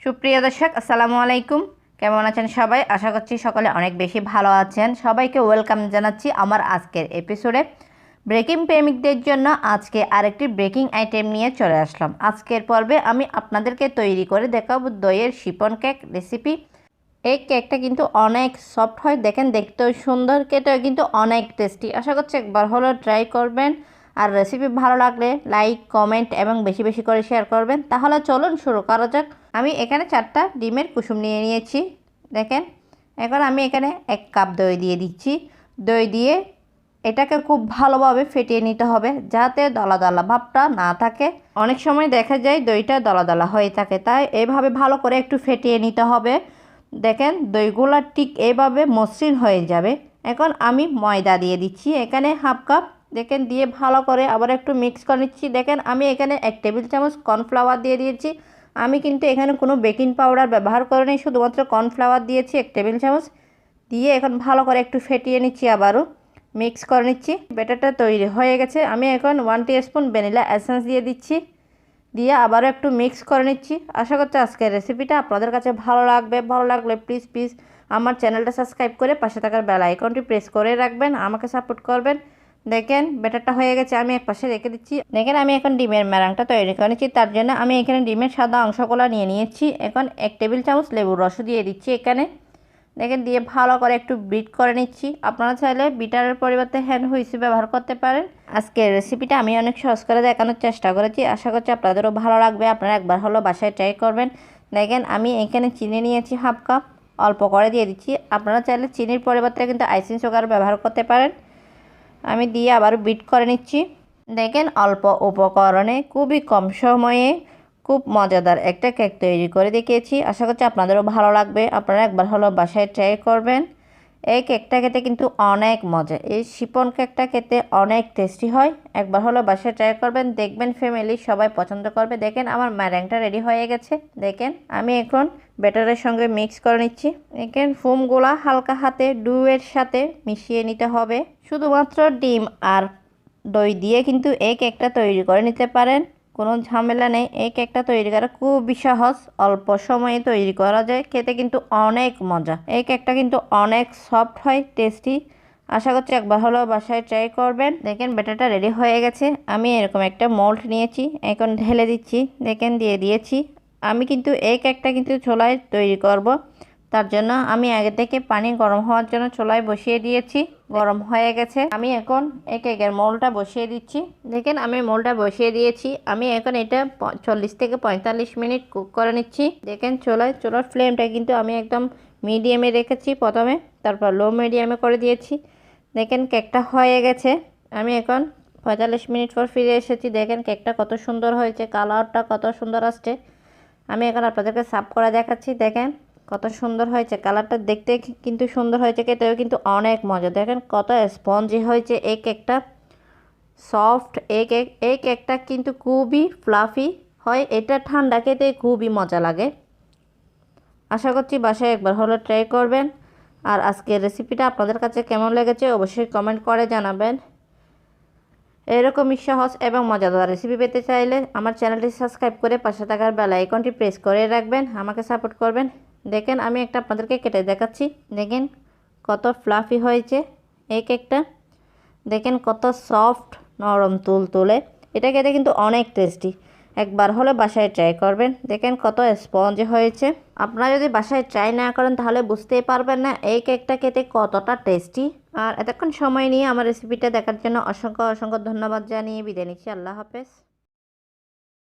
সুপ্রিয় দর্শক আসসালামু আলাইকুম। কেমন আছেন সবাই? আশা করছি সকলে অনেক বেশি ভালো আছেন। সবাইকে ওয়েলকাম জানাচ্ছি আমার আজকের এপিসোডে। ব্রেকিং প্রেমিকদের জন্য আজকে আরেকটি ব্রেকিং আইটেম নিয়ে চলে আসলাম। আজকের পর্বে আমি আপনাদেরকে তৈরি করে দেখাবো দইয়ের শিফন কেক রেসিপি। এই কেকটা কিন্তু অনেক সফট হয়, দেখেন দেখতেও সুন্দর, কেকটা কিন্তু অনেক টেস্টি। আশা করছি একবার হলো ট্রাই করবেন। আর রেসিপি ভালো লাগলে লাইক, কমেন্ট এবং বেশি বেশি করে শেয়ার করবেন। তাহলে চলুন শুরু করা যাক। আমি এখানে 4টা ডিমের কুসুম নিয়ে নিয়েছি, দেখেন। এখন আমি এখানে 1 কাপ দই দিয়ে দিচ্ছি। দই দিয়ে এটাকে খুব ভালোভাবে ফেটিয়ে নিতে হবে, যাতে দলা দলা ভাবটা না থাকে। অনেক সময় দেখা যায় দইটা দলা দলা হয়ে থাকে, তাই এইভাবে ভালো করে একটু ফেটিয়ে নিতে হবে। দেখেন দইগুলো ঠিক এইভাবে মসৃণ হয়ে যাবে। এখন আমি ময়দা দিয়ে দিচ্ছি এখানে 1/2 কাপ, দেখেন, দিয়ে ভালো করে আবার একটু মিক্স করে নিচ্ছি। দেখেন আমি এখানে 1 টেবিল চামচ কর্নফ্লাওয়ার দিয়ে দিয়েছি। আমি কিন্তু এখানে কোনো বেকিং পাউডার ব্যবহার করিনি, শুধুমাত্র কর্নফ্লাওয়ার দিয়েছি 1 টেবিল চামচ। দিয়ে এখন ভালো করে একটু ফেটিয়ে নিচ্ছি, আবারও মিক্স করে নিচ্ছি। ব্যাটারটা তৈরি হয়ে গেছে। আমি এখন 1 টিস্পুন ভ্যানিলা এসেন্স দিয়ে দিচ্ছি, দিয়ে আবারও একটু মিক্স করে নিচ্ছি। আশা করছি আজকের রেসিপিটা আপনাদের কাছে ভালো লাগবে। ভালো লাগলে প্লিজ আমার চ্যানেলটা সাবস্ক্রাইব করে পাশে থাকার বেল আইকনটি প্রেস করে রাখবেন, আমাকে সাপোর্ট করবেন। দেখেন ব্যাটারটা হয়ে গেছে, আমি এক পাশে রেখে দিচ্ছি। দেখেন আমি এখন ডিমের ম্যারাংটা তৈরি করে নিচ্ছি। তার জন্য আমি এখানে ডিমের সাদা অংশগুলো নিয়ে নিয়েছি। এখন 1 টেবিল চামচ লেবুর রস দিয়ে দিচ্ছি এখানে, দেখেন, দিয়ে ভালো করে একটু বিট করে নিচ্ছি। আপনারা চাইলে বিটারের পরিবর্তে হ্যান্ড হুইস্ক ব্যবহার করতে পারেন। আজকের রেসিপিটা আমি অনেক সহজ করে দেখানোর চেষ্টা করেছি, আশা করছি আপনাদেরও ভালো লাগবে। আপনারা একবার হলো বাসায় ট্রাই করবেন। দেখেন আমি এখানে চিনি নিয়েছি 1/2 কাপ, অল্প করে দিয়ে দিচ্ছি। আপনারা চাইলে চিনির পরিবর্তে কিন্তু আইসিং সুগার ব্যবহার করতে পারেন। আমি দিয়ে আবার বিট করে নিচ্ছি। দেখেন অল্প উপকরণে খুবই কম সময়ে খুব মজাদার একটা কেক তৈরি করে দেখিয়েছি। আশা করছি আপনাদেরও ভালো লাগবে। আপনারা একবার হলো বাসায় ট্রাই করবেন। এই কেকটা খেতে কিন্তু অনেক মজা, এই শিফন কেকটা খেতে অনেক টেস্টি হয়। একবার হলো বাসায় ট্রাই করবেন, দেখবেন ফ্যামিলি সবাই পছন্দ করবে। দেখেন আমার ম্যারেংটা রেডি হয়ে গেছে। দেখেন আমি এখন ব্যাটারের সঙ্গে মিক্স করে নিচ্ছি। দেখেন ফোমগুলা হালকা হাতে ডুয়ের সাথে মিশিয়ে নিতে হবে। শুধুমাত্র ডিম আর দই দিয়ে কিন্তু এই কেকটা তৈরি করে নিতে পারেন, কোনো ঝামেলা নেই। এই কেকটা তৈরি করা খুবই সহজ, অল্প সময়ে তৈরি করা যায়, খেতে কিন্তু অনেক মজা। এই কেকটা কিন্তু অনেক সফট হয়, টেস্টি। আশা করছি একবার হলেও বাসায় ট্রাই করবেন। দেখেন ব্যাটারটা রেডি হয়ে গেছে। আমি এরকম একটা মোল্ড নিয়েছি, এখন ঢেলে দিচ্ছি। দেখেন দিয়ে দিয়েছি। আমি কিন্তু এই কেকটা কিন্তু চুলায় তৈরি করব, তার জন্য আমি আগে থেকে পানি গরম হওয়ার জন্য চুলায় বসিয়ে দিয়েছি। গরম হয়ে গেছে, আমি এখন এই কেকের মোলটা বসিয়ে দিচ্ছি। দেখেন আমি মোলটা বসিয়ে দিয়েছি। আমি এখন এটা 40 থেকে 45 মিনিট কুক করে নিচ্ছি। দেখেন চুলার ফ্লেমটা কিন্তু আমি একদম মিডিয়ামে রেখেছি প্রথমে, তারপর লো মিডিয়ামে করে দিয়েছি। দেখেন কেকটা হয়ে গেছে। আমি এখন 45 মিনিট পর ফিরে এসেছি। দেখেন কেকটা কত সুন্দর হয়েছে, কালারটা কত সুন্দর আসছে। আমি এখন আপনাদেরকে সার্ভ করে দেখাচ্ছি। দেখেন কত সুন্দর হয়েছে, কালারটা দেখতে কিন্তু সুন্দর হয়েছে, খেতেও কিন্তু অনেক মজা। দেখেন কত স্পঞ্জি হয়েছে এই কেকটা, সফট। এই কেকটা কিন্তু খুবই ফ্লাফি হয়, এটা ঠান্ডা খেতে খুবই মজা লাগে। আশা করছি বাসায় একবার হলে ট্রাই করবেন। আর আজকের রেসিপিটা আপনাদের কাছে কেমন লেগেছে অবশ্যই কমেন্ট করে জানাবেন। এরকমই সহজ এবং মজাদার রেসিপি পেতে চাইলে আমার চ্যানেলটি সাবস্ক্রাইব করে পাশে থাকার বেল আইকনটি প্রেস করে রাখবেন, আমাকে সাপোর্ট করবেন। দেখেন আমি একটা আপনাদেরকে কেটে দেখাচ্ছি। দেখেন কত ফ্লাফি হয়েছে এই কেকটা, দেখেন কত সফট, নরম তুলতুলে। এটা খেতে কিন্তু অনেক টেস্টি, একবার হলে বাসায় ট্রাই করবেন। দেখেন কত স্পঞ্জ হয়েছে। আপনারা যদি বাসায় ট্রাই না করেন তাহলে বুঝতেই পারবেন না এই কেকটা খেতে কতটা টেস্টি। আর এতক্ষণ সময় নিয়ে আমার রেসিপিটা দেখার জন্য অসংখ্য ধন্যবাদ জানিয়ে বিদায় নিচ্ছি। আল্লাহ হাফেজ।